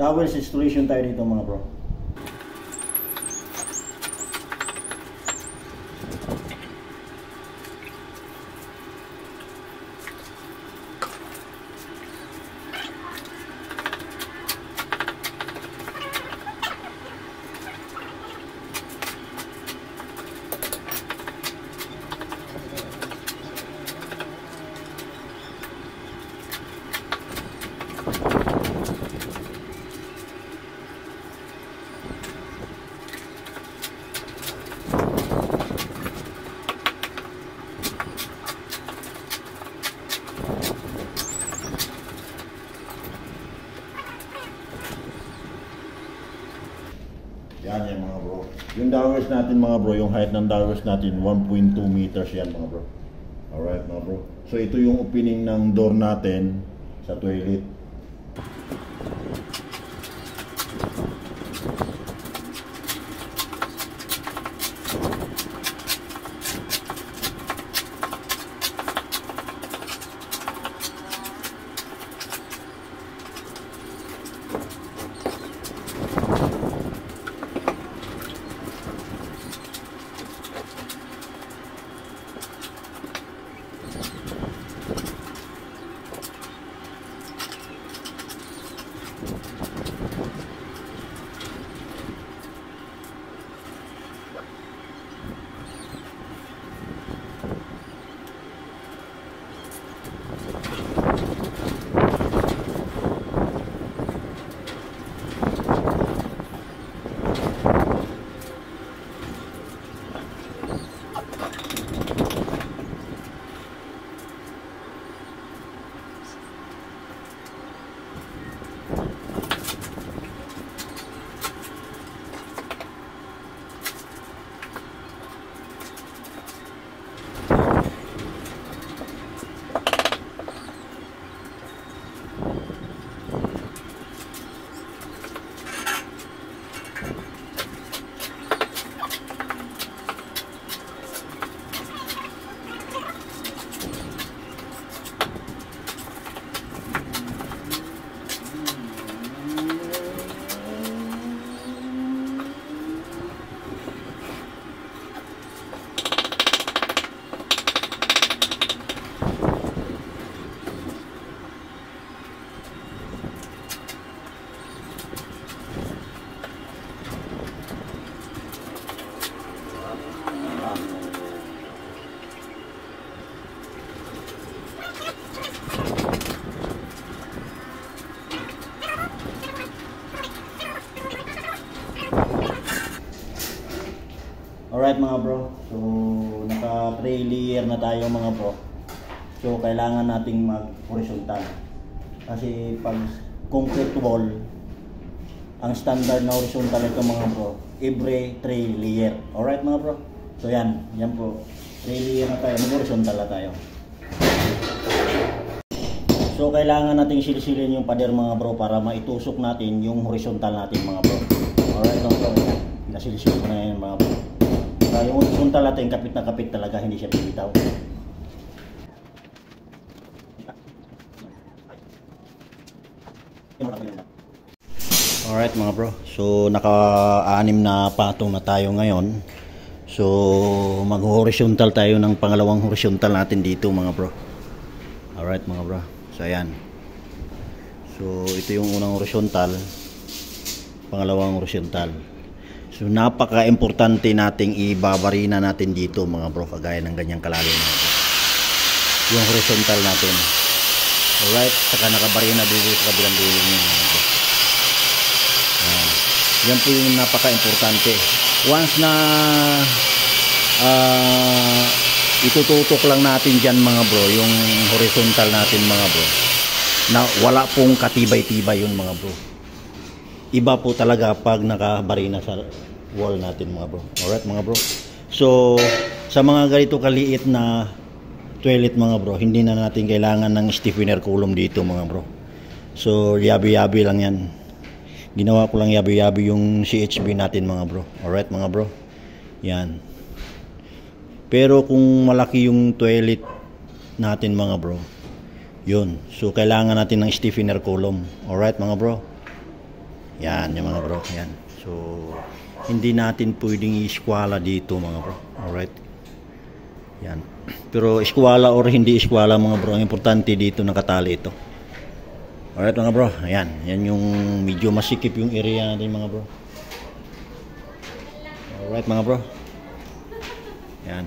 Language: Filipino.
dowels installation tayo dito mga bro. Yan mga bro. Yung dowels natin mga bro, yung height ng dowels natin 1.2 meters yan mga bro. Alright mga bro. So ito yung opening ng door natin sa toilet. Alright mga bro, so naka 3 layer na tayo mga bro. So kailangan nating mag horizontal. Kasi pag concrete wall, ang standard na horizontal ito mga bro, every 3 layer. Alright mga bro, so yan po, 3 layer na tayo, mag horizontal na tayo. So kailangan nating silisilin yung pader mga bro para maitusok natin yung horizontal natin mga bro. Alright mga bro, pinasilisil ko na yan mga bro. Yung horizontal natin kapit na kapit talaga, hindi siya bibitaw. Alright mga bro, so naka-6 na patong na tayo ngayon. So mag-horizontal tayo ng pangalawang horizontal natin dito mga bro. Alright mga bro, so ayan. So ito yung unang horizontal, pangalawang horizontal. So napaka-importante nating ibabarina natin dito mga bro, kagaya ng ganyang kalalim natin. Yung horizontal natin. Alright, saka nakabarina dito sa kabilang dulo niya mga bro. Yan po yung napaka-importante. Once na itututok lang natin dyan mga bro, yung horizontal natin mga bro, na wala pong katibay-tibay yun mga bro. Iba po talaga pag nakabarina sa wall natin mga bro. Alright mga bro. So sa mga ganito kaliit na toilet mga bro, hindi na natin kailangan ng stiffener column dito mga bro. So yabi-yabi lang yan. Ginawa ko lang yabi-yabi yung CHB natin mga bro. Alright mga bro. Yan. Pero kung malaki yung toilet natin mga bro, yun. So kailangan natin ng stiffener column. Alright mga bro. Yan yung mga bro. Yan. So, hindi natin pwedeng iskwala dito mga bro. Alright. Yan. Pero iskwala or hindi iskwala mga bro, ang importante dito nakatali ito. Alright mga bro. Ayan. Yan yung medyo masikip yung area natin mga bro. Alright mga bro. Yan.